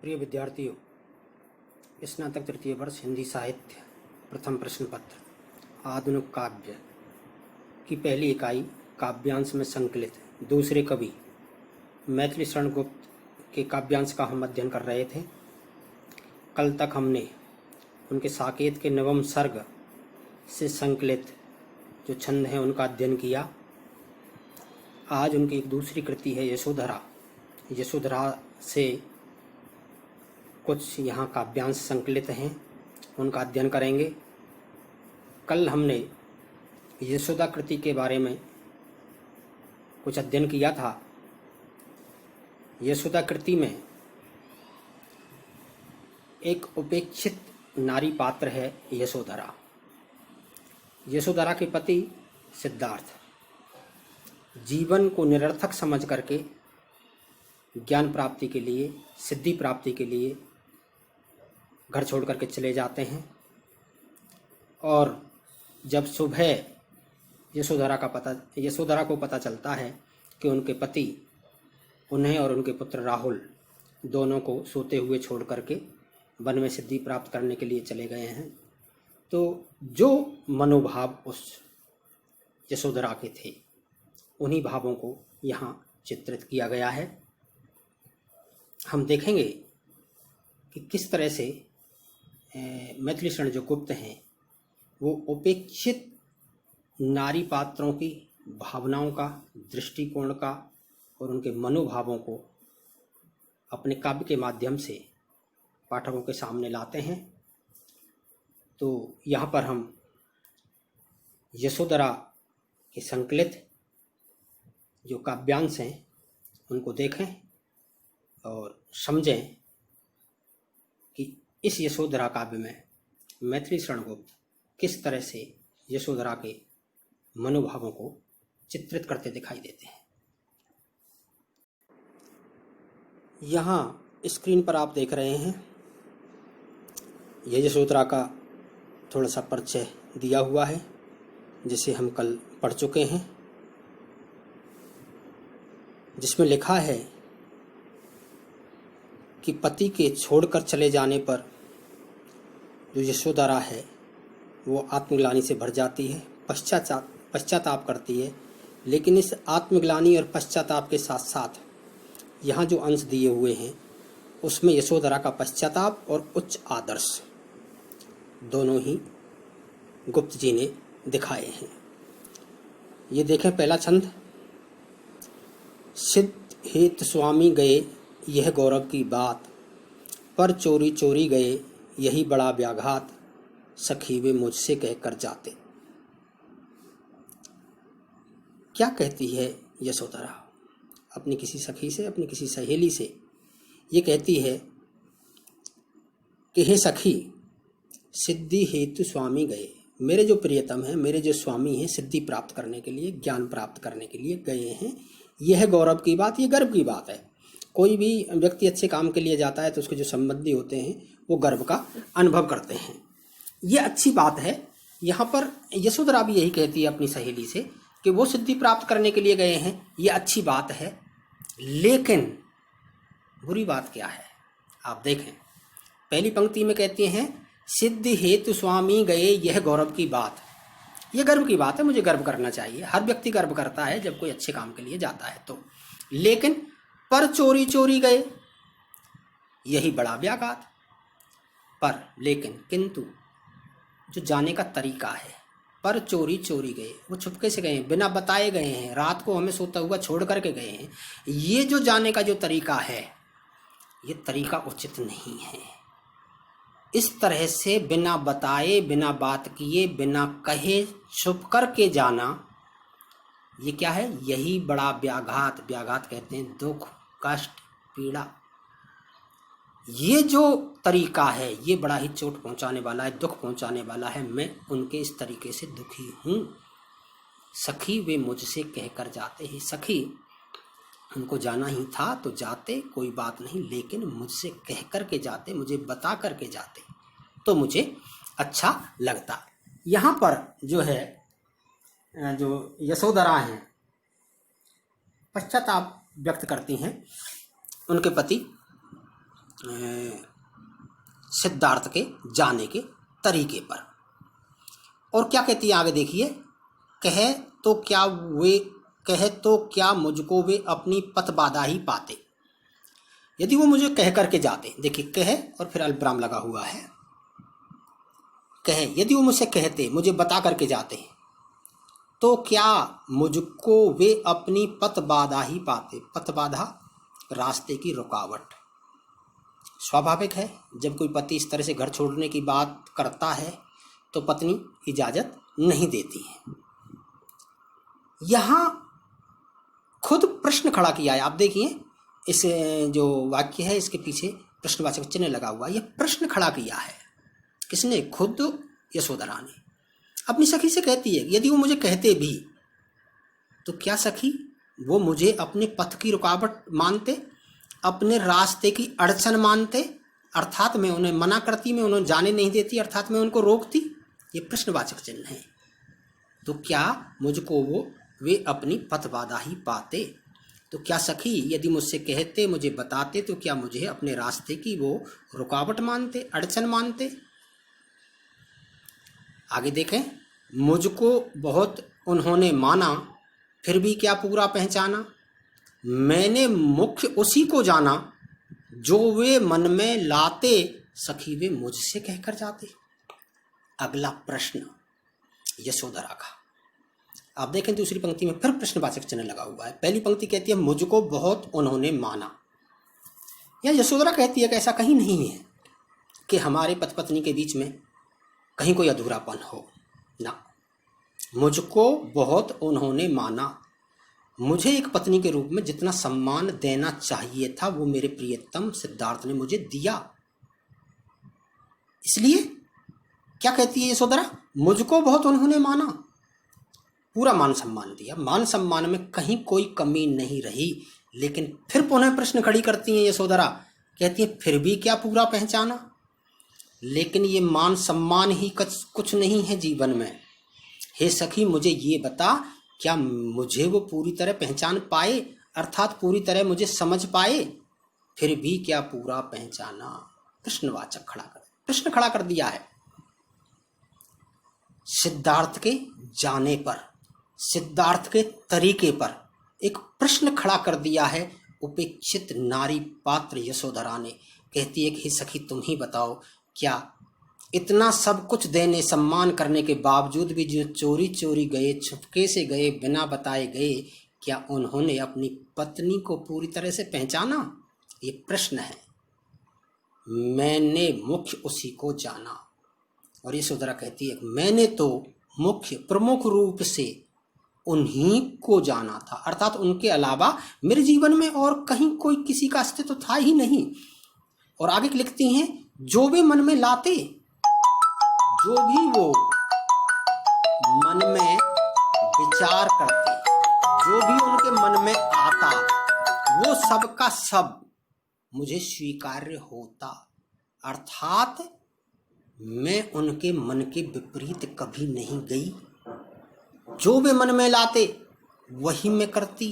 प्रिय विद्यार्थियों, स्नातक तृतीय वर्ष हिंदी साहित्य प्रथम प्रश्न पत्र आधुनिक काव्य की पहली इकाई काव्यांश में संकलित दूसरे कवि मैथिली शरण गुप्त के काव्यांश का हम अध्ययन कर रहे थे। कल तक हमने उनके साकेत के नवम सर्ग से संकलित जो छंद हैं उनका अध्ययन किया। आज उनकी एक दूसरी कृति है यशोधरा। यशोधरा से कुछ यहाँ काव्यांश संकलित हैं, उनका अध्ययन करेंगे। कल हमने यशोदा कृति के बारे में कुछ अध्ययन किया था। यशोदा कृति में एक उपेक्षित नारी पात्र है यशोधरा। यशोधरा के पति सिद्धार्थ जीवन को निरर्थक समझ करके ज्ञान प्राप्ति के लिए, सिद्धि प्राप्ति के लिए घर छोड़ करके चले जाते हैं। और जब सुबह यशोधरा को पता चलता है कि उनके पति उन्हें और उनके पुत्र राहुल दोनों को सोते हुए छोड़ करके वन में सिद्धि प्राप्त करने के लिए चले गए हैं, तो जो मनोभाव उस यशोधरा के थे उन्हीं भावों को यहाँ चित्रित किया गया है। हम देखेंगे कि किस तरह से मैथिली शरण जो गुप्त हैं वो उपेक्षित नारी पात्रों की भावनाओं का, दृष्टिकोण का और उनके मनोभावों को अपने काव्य के माध्यम से पाठकों के सामने लाते हैं। तो यहाँ पर हम यशोधरा के संकलित जो काव्यांश हैं उनको देखें और समझें कि इस यशोधरा काव्य में मैथिली शरण गुप्त किस तरह से यशोधरा के मनोभावों को चित्रित करते दिखाई देते हैं। यहाँ स्क्रीन पर आप देख रहे हैं, यह यशोधरा का थोड़ा सा परिचय दिया हुआ है जिसे हम कल पढ़ चुके हैं, जिसमें लिखा है कि पति के छोड़कर चले जाने पर जो यशोधरा है वो आत्मग्लानि से भर जाती है, पश्चाताप करती है। लेकिन इस आत्मग्लानि और पश्चाताप के साथ साथ यहाँ जो अंश दिए हुए हैं उसमें यशोधरा का पश्चाताप और उच्च आदर्श दोनों ही गुप्त जी ने दिखाए हैं। ये देखें पहला छंद, सिद्ध हेत स्वामी गए यह गौरव की बात, पर चोरी चोरी गए यही बड़ा व्याघात, सखी वे मुझसे कहकर जाते। क्या कहती है यशोधरा अपनी किसी सखी से, अपनी किसी सहेली से? ये कहती है कि हे सखी, सिद्धि हेतु स्वामी गए, मेरे जो प्रियतम हैं, मेरे जो स्वामी हैं, सिद्धि प्राप्त करने के लिए, ज्ञान प्राप्त करने के लिए गए हैं। यह गौरव की बात, ये गर्व की बात है। कोई भी व्यक्ति अच्छे काम के लिए जाता है तो उसके जो संबंधी होते हैं वो गर्व का अनुभव करते हैं। ये अच्छी बात है। यहाँ पर यशोधरा भी यही कहती है अपनी सहेली से कि वो सिद्धि प्राप्त करने के लिए गए हैं, ये अच्छी बात है। लेकिन बुरी बात क्या है आप देखें, पहली पंक्ति में कहती हैं सिद्धि हेतु स्वामी गए यह गौरव की बात। यह गर्व की बात है, मुझे गर्व करना चाहिए। हर व्यक्ति गर्व करता है जब कोई अच्छे काम के लिए जाता है तो। लेकिन पर चोरी चोरी गए यही बड़ा व्याघात। पर, लेकिन, किंतु जो जाने का तरीका है, पर चोरी चोरी गए, वो छुपके से गए हैं, बिना बताए गए हैं, रात को हमें सोता हुआ छोड़ करके गए हैं। ये जो जाने का जो तरीका है ये तरीका उचित नहीं है। इस तरह से बिना बताए, बिना बात किए, बिना कहे छुप करके जाना, ये क्या है? यही बड़ा व्याघात। व्याघात कहते हैं दुख, कष्ट, पीड़ा। ये जो तरीका है ये बड़ा ही चोट पहुंचाने वाला है, दुख पहुंचाने वाला है। मैं उनके इस तरीके से दुखी हूँ। सखी वे मुझसे कहकर जाते हैं। सखी, उनको जाना ही था तो जाते, कोई बात नहीं, लेकिन मुझसे कह करके जाते, मुझे बता करके जाते तो मुझे अच्छा लगता। यहाँ पर जो है, जो यशोधरा हैं पश्चाताप व्यक्त करती हैं उनके पति सिद्धार्थ के जाने के तरीके पर। और क्या कहती है आगे देखिए, कहे तो क्या मुझको वे अपनी पथ बाधा ही पाते। यदि वो मुझे कह करके जाते, देखिए कहे और फिर अल्पविराम लगा हुआ है, कहे यदि वो मुझसे कहते, मुझे बता करके जाते, तो क्या मुझको वे अपनी पथ बाधा ही पाते। पथ बाधा रास्ते की रुकावट। स्वाभाविक है जब कोई पति इस तरह से घर छोड़ने की बात करता है तो पत्नी इजाजत नहीं देती है। यहां खुद प्रश्न खड़ा किया है। आप देखिए इस जो वाक्य है इसके पीछे प्रश्नवाचक चिन्ह लगा हुआ, यह प्रश्न खड़ा किया है किसने? खुद यशोधरा ने। अपनी सखी से कहती है यदि वो मुझे कहते भी तो क्या सखी वो मुझे अपने पथ की रुकावट मानते, अपने रास्ते की अड़चन मानते, अर्थात मैं उन्हें मना करती, मैं उन्हें जाने नहीं देती, अर्थात मैं उनको रोकती। ये प्रश्नवाचक चिन्ह है। तो क्या मुझको वे अपनी पथ बाधा ही पाते। तो क्या सखी यदि मुझसे कहते, मुझे बताते, तो क्या मुझे अपने रास्ते की वो रुकावट मानते, अड़चन मानते। आगे देखें, मुझको बहुत उन्होंने माना, फिर भी क्या पूरा पहचाना। मैंने मुख्य उसी को जाना, जो वे मन में लाते, सखी वे मुझसे कहकर जाते। अगला प्रश्न यशोधरा का। आप देखें दूसरी पंक्ति में फिर प्रश्नवाचक चिन्ह लगा हुआ है। पहली पंक्ति कहती है मुझको बहुत उन्होंने माना। या यशोधरा कहती है कि ऐसा कहीं नहीं है कि हमारे पति पत्नी के बीच में कहीं कोई अधूरापन हो ना। मुझको बहुत उन्होंने माना, मुझे एक पत्नी के रूप में जितना सम्मान देना चाहिए था वो मेरे प्रियतम सिद्धार्थ ने मुझे दिया। इसलिए क्या कहती है यशोधरा, मुझको बहुत उन्होंने माना, पूरा मान सम्मान दिया, मान सम्मान में कहीं कोई कमी नहीं रही। लेकिन फिर पुनः प्रश्न खड़ी करती हैं यशोधरा, कहती है फिर भी क्या पूरा पहचाना। लेकिन ये मान सम्मान ही कुछ नहीं है जीवन में। हे सखी मुझे ये बता, क्या मुझे वो पूरी तरह पहचान पाए, अर्थात पूरी तरह मुझे समझ पाए। फिर भी क्या पूरा पहचाना। प्रश्नवाचक प्रश्न खड़ा कर दिया है। सिद्धार्थ के जाने पर, सिद्धार्थ के तरीके पर एक प्रश्न खड़ा कर दिया है उपेक्षित नारी पात्र यशोधरा ने। कहती है कि हे सखी तुम ही बताओ, क्या इतना सब कुछ देने सम्मान करने के बावजूद भी जो चोरी चोरी गए, छुपके से गए, बिना बताए गए, क्या उन्होंने अपनी पत्नी को पूरी तरह से पहचाना। ये प्रश्न है। मैंने मुख्य उसी को जाना। और यशोधरा कहती है मैंने तो मुख्य प्रमुख रूप से उन्हीं को जाना था, अर्थात उनके अलावा मेरे जीवन में और कहीं कोई किसी का अस्तित्व था ही नहीं। और आगे लिखती हैं जो वे मन में लाते, जो भी वो मन में विचार करते, जो भी उनके मन में आता, वो सब का सब मुझे स्वीकार्य होता। अर्थात मैं उनके मन के विपरीत कभी नहीं गई। जो वे मन में लाते वही मैं करती।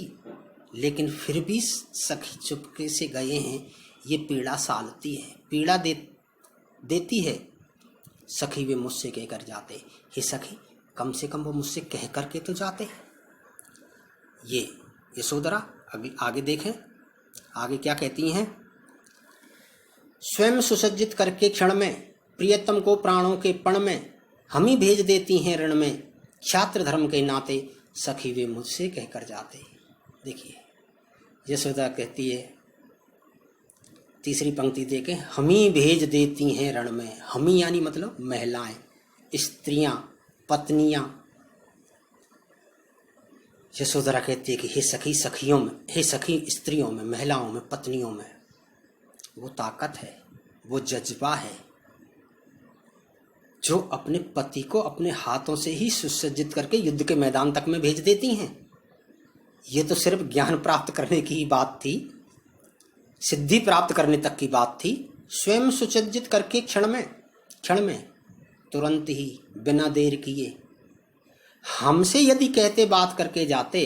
लेकिन फिर भी सखी चुपके से गए हैं, ये पीड़ा सालती है, पीड़ा देती है। सखी वे मुझसे कहकर जाते। हे सखी कम से कम वो मुझसे कह करके तो जाते। ये यशोधरा आगे देखें, आगे क्या कहती हैं। स्वयं सुसज्जित करके क्षण में, प्रियतम को प्राणों के पण में, हम ही भेज देती हैं ऋण में, छात्र धर्म के नाते, सखी वे मुझसे कहकर जाते। देखिए यशोदा कहती है, तीसरी पंक्ति देखें, हम ही भेज देती हैं रण में। हम ही यानी मतलब महिलाएं, स्त्रियां, पत्नियां। यशोधरा कहती है कि हे सखी सखियों में, हे सखी स्त्रियों में, महिलाओं में, पत्नियों में वो ताकत है, वो जज्बा है जो अपने पति को अपने हाथों से ही सुसज्जित करके युद्ध के मैदान तक में भेज देती हैं। ये तो सिर्फ ज्ञान प्राप्त करने की ही बात थी, सिद्धि प्राप्त करने तक की बात थी। स्वयं सुसज्जित करके क्षण में तुरंत ही बिना देर किए, हमसे यदि कहते बात करके जाते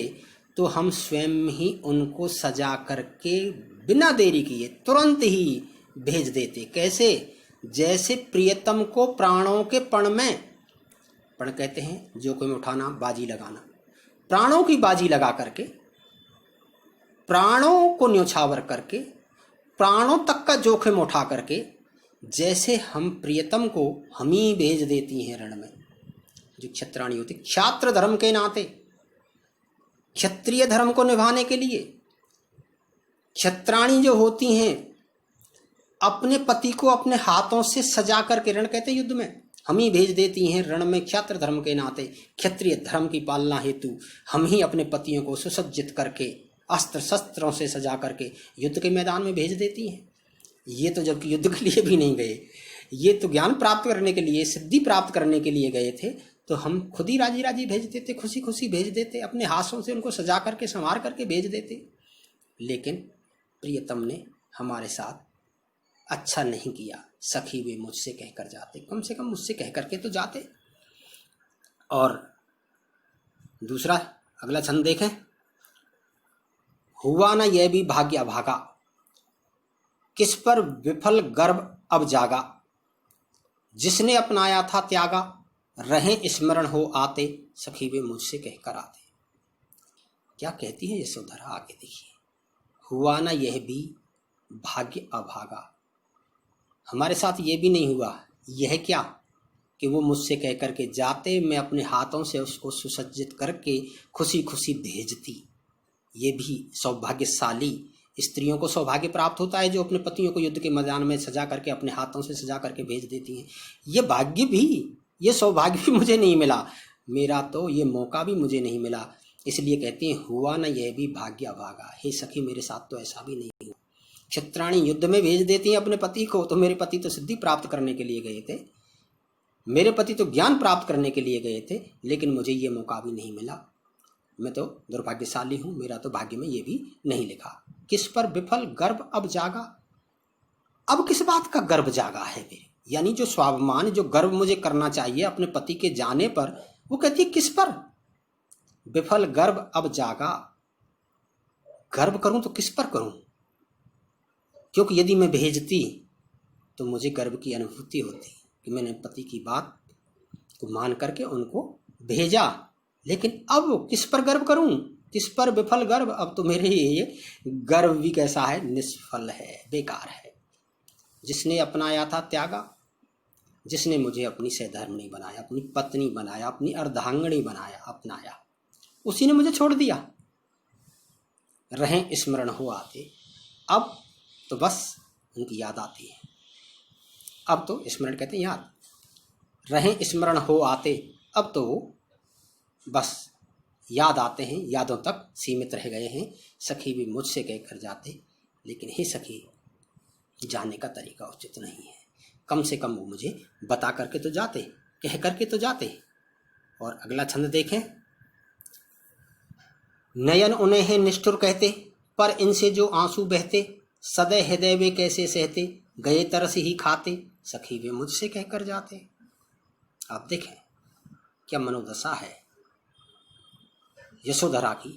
तो हम स्वयं ही उनको सजा करके बिना देरी किए तुरंत ही भेज देते। कैसे? जैसे प्रियतम को प्राणों के पण में, पण कहते हैं जोखिम उठाना, बाजी लगाना, प्राणों की बाजी लगा करके, प्राणों को न्योछावर करके, प्राणों तक का जोखिम उठा करके, जैसे हम प्रियतम को हम ही भेज देती हैं रण में। जो क्षत्राणी होती, क्षात्र धर्म के नाते, क्षत्रिय धर्म को निभाने के लिए क्षत्राणी जो होती हैं अपने पति को अपने हाथों से सजा करके, रण कहते युद्ध में, हम ही भेज देती हैं रण में। क्षात्र धर्म के नाते, क्षत्रिय धर्म की पालना हेतु हम ही अपने पतियों को सुसज्जित करके, अस्त्र शस्त्रों से सजा करके युद्ध के मैदान में भेज देती हैं। ये तो जबकि युद्ध के लिए भी नहीं गए, ये तो ज्ञान प्राप्त करने के लिए, सिद्धि प्राप्त करने के लिए गए थे, तो हम खुद ही राजी राजी भेज देते, खुशी खुशी भेज देते, अपने हाथों से उनको सजा करके, संवार करके भेज देते। लेकिन प्रियतम ने हमारे साथ अच्छा नहीं किया। सखी वे मुझसे कहकर जाते, कम से कम मुझसे कह करके तो जाते। और दूसरा अगला छंद देखें, हुआ ना यह भी भाग्य अभागा, किस पर विफल गर्भ अब जागा, जिसने अपनाया था त्यागा, रहे स्मरण हो आते, सखी वे मुझसे कहकर आते। क्या कहती है यशोधरा, आगे देखिए। हुआ ना यह भी भाग्य अभागा, हमारे साथ ये भी नहीं हुआ। यह क्या कि वो मुझसे कह करके जाते, मैं अपने हाथों से उसको सुसज्जित करके खुशी खुशी भेजती। ये भी सौभाग्यशाली स्त्रियों को सौभाग्य प्राप्त होता है जो अपने पतियों को युद्ध के मैदान में सजा करके, अपने हाथों से सजा करके भेज देती हैं। ये भाग्य भी, ये सौभाग्य भी मुझे नहीं मिला, मेरा तो ये मौका भी मुझे नहीं मिला। इसलिए कहती हैं हुआ ना यह भी भाग्य अभागा। हे सखी, मेरे साथ तो ऐसा भी नहीं हुआ। क्षत्राणी युद्ध में भेज देती हैं अपने पति को, तो मेरे पति तो सिद्धि प्राप्त करने के लिए गए थे, मेरे पति तो ज्ञान प्राप्त करने के लिए गए थे, लेकिन मुझे ये मौका भी नहीं मिला। मैं तो दुर्भाग्यशाली हूँ, मेरा तो भाग्य में ये भी नहीं लिखा। किस पर विफल गर्भ अब जागा, अब किस बात का गर्भ जागा है मेरे, यानी जो स्वाभिमान, जो गर्व मुझे करना चाहिए अपने पति के जाने पर, वो कहती है किस पर विफल गर्भ अब जागा। गर्व करूं तो किस पर करूं, क्योंकि यदि मैं भेजती तो मुझे गर्व की अनुभूति होती कि मैंने पति की बात को मान करके उनको भेजा। लेकिन अब किस पर गर्व करूं, किस पर विफल गर्व, अब तो मेरे ये गर्व भी कैसा है, निष्फल है, बेकार है। जिसने अपनाया था त्यागा, जिसने मुझे अपनी सहधर्मिणी बनाया, अपनी पत्नी बनाया, अपनी अर्धांगिनी बनाया, अपनाया, उसी ने मुझे छोड़ दिया। रहे स्मरण हो आते, अब तो बस उनकी याद आती है। अब तो स्मरण कहते हैं याद, रहे स्मरण हो आते, अब तो बस याद आते हैं, यादों तक सीमित रह गए हैं। सखी भी मुझसे कह कर जाते, लेकिन हे सखी, जाने का तरीका उचित नहीं है। कम से कम वो मुझे बता करके तो जाते, कह करके तो जाते। और अगला छंद देखें, नयन उन्हें निष्ठुर कहते, पर इनसे जो आंसू बहते, सदै हृदय वे कैसे सहते, गए तरस ही खाते, सखी वे मुझसे कहकर जाते। आप देखें क्या मनोदशा है यशोधरा की।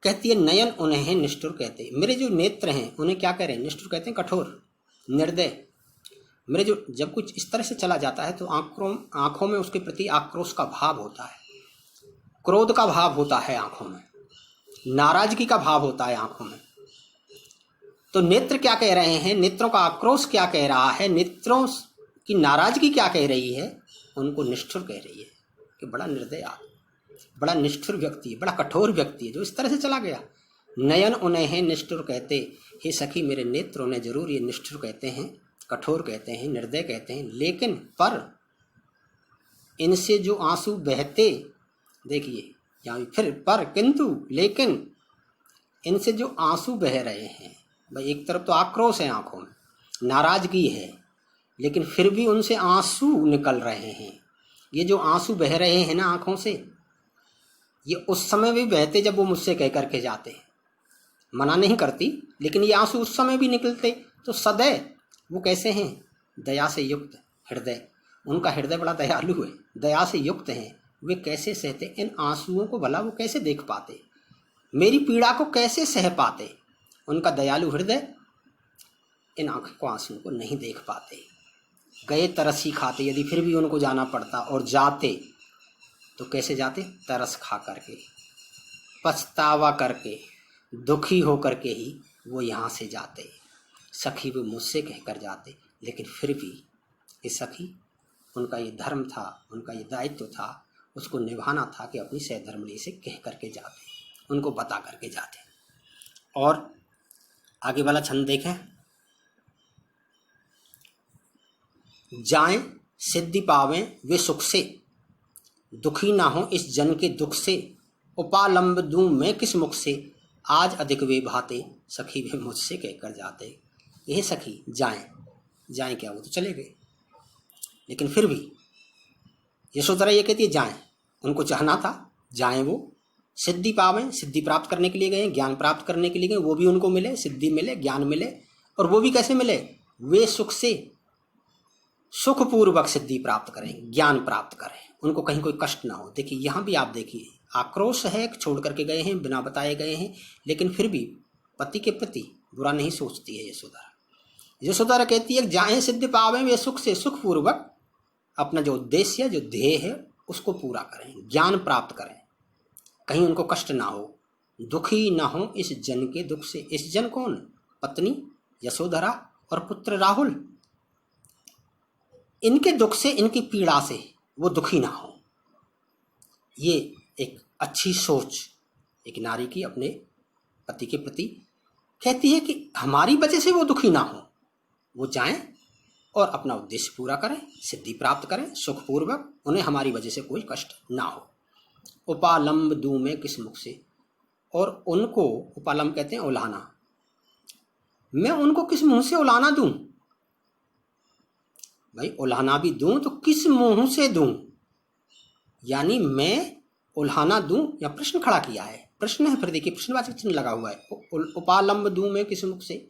कहती है नयन उन्हें निष्ठुर कहते, मेरे जो नेत्र हैं उन्हें क्या कह रहे हैं, निष्ठुर कहते हैं, कठोर, निर्दय। मेरे जो, जब कुछ इस तरह से चला जाता है तो आंखों में उसके प्रति आक्रोश का भाव होता है, क्रोध का भाव होता है आंखों में, नाराजगी का भाव होता है आंखों में। तो नेत्र क्या कह रहे हैं, नेत्रों का आक्रोश क्या कह रहा है, नेत्रों की नाराजगी क्या कह रही है, उनको निष्ठुर कह रही है कि बड़ा निर्दय आदमी, बड़ा निष्ठुर व्यक्ति है, बड़ा कठोर व्यक्ति है जो इस तरह से चला गया। नयन उन्हें निष्ठुर कहते, हे सखी मेरे नेत्र उन्हें जरूर ये निष्ठुर कहते हैं, कठोर कहते हैं, निर्दय कहते हैं, लेकिन पर इनसे जो आंसू बहते, देखिए यहाँ फिर पर, किंतु, लेकिन इनसे जो आंसू बह रहे हैं, भाई एक तरफ तो आक्रोश है आंखों में, नाराजगी है, लेकिन फिर भी उनसे आंसू निकल रहे हैं। ये जो आंसू बह रहे हैं ना आंखों से, ये उस समय भी बहते जब वो मुझसे कह करके जाते, मना नहीं करती, लेकिन ये आंसू उस समय भी निकलते। तो सदैव वो कैसे हैं, दया से युक्त हृदय, उनका हृदय बड़ा दयालु है, दया से युक्त हैं, वे कैसे सहते, इन आंसुओं को भला वो कैसे देख पाते, मेरी पीड़ा को कैसे सह पाते। उनका दयालु हृदय इन आँख को आंसुओं को नहीं देख पाते। गए तरस ही खाते, यदि फिर भी उनको जाना पड़ता और जाते तो कैसे जाते? तरस खा करके, पछतावा करके, दुखी हो करके ही वो यहाँ से जाते। सखी वो मुझसे कहकर जाते, लेकिन फिर भी ये सखी, उनका ये धर्म था, उनका ये दायित्व था, उसको निभाना था कि अपनी सहधर्मिणी से कह करके जाते, उनको बता करके जाते। और आगे वाला छंद देखें। जाएं सिद्धि पावें वे सुख से, दुखी ना हो इस जन के दुख से, उपालंब दूं मैं किस मुख से, आज अधिक वे भाते, सखी वे मुझसे कहकर जाते। यह सखी जाएं, जाएं क्या, वो तो चले गए, लेकिन फिर भी यशोधरा ये कहती है जाएं, उनको चाहना था जाएं, वो सिद्धि पावें, सिद्धि प्राप्त करने के लिए गए, ज्ञान प्राप्त करने के लिए गए, वो भी उनको मिले, सिद्धि मिले, ज्ञान मिले, और वो भी कैसे मिले? वे सुख से, सुखपूर्वक सिद्धि प्राप्त करें, ज्ञान प्राप्त करें, उनको कहीं कोई कष्ट ना हो। देखिए यहाँ भी आप देखिए, आक्रोश है, छोड़ करके गए हैं, बिना बताए गए हैं, लेकिन फिर भी पति के प्रति बुरा नहीं सोचती है यशोधरा। यशोधरा कहती है जाएं सिद्धि पावें वे सुख से, सुखपूर्वक अपना जो उद्देश्य, जो ध्येय है उसको पूरा करें, ज्ञान प्राप्त करें, कहीं उनको कष्ट ना हो, दुखी ना हो इस जन के दुख से। इस जन कौन? पत्नी यशोधरा और पुत्र राहुल, इनके दुख से, इनकी पीड़ा से वो दुखी ना हो। ये एक अच्छी सोच एक नारी की अपने पति के प्रति कहती है कि हमारी वजह से वो दुखी ना हो, वो जाएं और अपना उद्देश्य पूरा करें, सिद्धि प्राप्त करें सुखपूर्वक, उन्हें हमारी वजह से कोई कष्ट ना हो। उपालंब दूं मैं किस मुख से, और उनको उपालंब कहते हैं उलाना, मैं उनको किस मुंह से उलाना दूं? भाई उलाना भी दूं तो किस मुंह से दूं? यानी मैं उल्हाना दूं, या प्रश्न खड़ा किया है, प्रश्न है, फिर देखिए प्रश्नवाचक चिन्ह लगा हुआ है। उपालंब दूं मैं किस मुख से,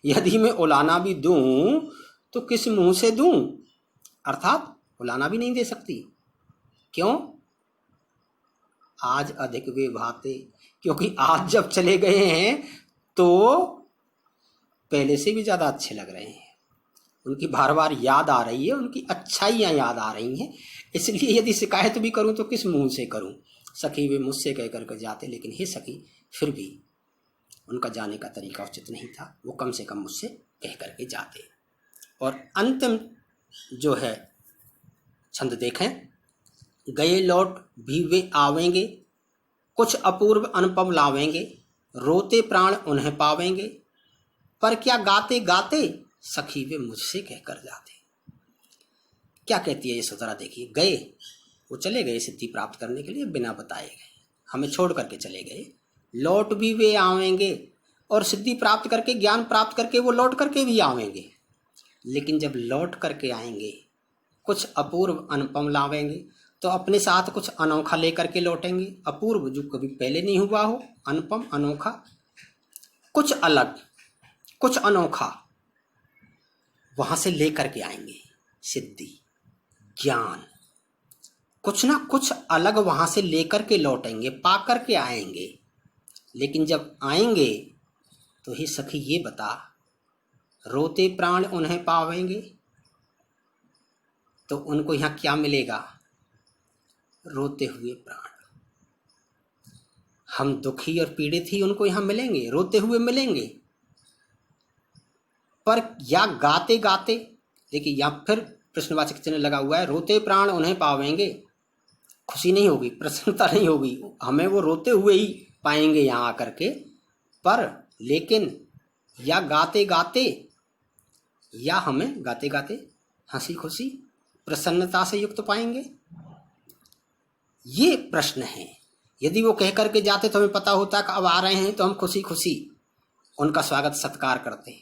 यदि मैं उलाना भी दूं तो किस मुंह से दूं? अर्थात उलाना भी नहीं दे सकती। क्यों? आज अधिक वे भाते, क्योंकि आज जब चले गए हैं तो पहले से भी ज्यादा अच्छे लग रहे हैं, उनकी बार बार याद आ रही है, उनकी अच्छाइयाँ याद आ रही हैं, इसलिए यदि शिकायत भी करूं तो किस मुंह से करूं? सखी वे मुझसे कह करके जाते, लेकिन हे सखी फिर भी उनका जाने का तरीका उचित नहीं था, वो कम से कम मुझसे कह करके जाते। और अंतिम जो है छंद देखें। गए लौट भी वे आवेंगे, कुछ अपूर्व अनुभव लावेंगे, रोते प्राण उन्हें पावेंगे, पर क्या गाते गाते सखी वे मुझसे कहकर जाते। क्या कहती है यशोधरा? देखिए गए, वो चले गए सिद्धि प्राप्त करने के लिए, बिना बताए गए, हमें छोड़ करके चले गए। लौट भी वे आवेंगे, और सिद्धि प्राप्त करके, ज्ञान प्राप्त करके वो लौट करके भी आवेंगे, लेकिन जब लौट करके आएंगे कुछ अपूर्व अनुपम लावेंगे, तो अपने साथ कुछ अनोखा लेकर के लौटेंगे, अपूर्व जो कभी पहले नहीं हुआ हो, अनुपम अनोखा, कुछ अलग कुछ अनोखा वहां से लेकर के आएंगे। सिद्धि ज्ञान कुछ ना कुछ अलग वहां से लेकर के लौटेंगे, पा करके आएंगे। लेकिन जब आएंगे तो हे सखी ये बता, रोते प्राण उन्हें पावेंगे, तो उनको यहां क्या मिलेगा? रोते हुए प्राण। हम दुखी और पीड़ित ही उनको यहां मिलेंगे, रोते हुए मिलेंगे। पर या गाते गाते, देखिए यहां फिर प्रश्नवाचक चिन्ह लगा हुआ है, रोते प्राण उन्हें पावेंगे, खुशी नहीं होगी, प्रसन्नता नहीं होगी, हमें वो रोते हुए ही पाएंगे यहां आकर के। पर लेकिन या गाते गाते, या हमें गाते गाते हंसी खुशी प्रसन्नता से युक्त पाएंगे, ये प्रश्न है। यदि वो कह करके जाते तो हमें पता होता कि अब आ रहे हैं, तो हम खुशी खुशी उनका स्वागत सत्कार करते,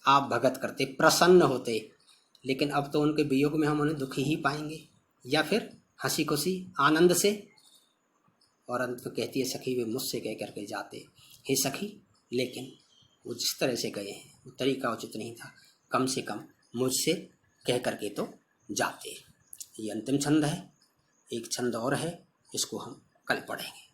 आप भगत करते, प्रसन्न होते। लेकिन अब तो उनके वियोग में हम उन्हें दुखी ही पाएंगे, या फिर हंसी खुशी आनंद से। और अंत में कहती है सखी वे मुझसे कह करके जाते। हे सखी, लेकिन वो जिस तरह से गए हैं वो तरीका उचित नहीं था, कम से कम मुझसे कह करके तो जाते। ये अंतिम छंद है, एक छंद और है, इसको हम कल पढ़ेंगे।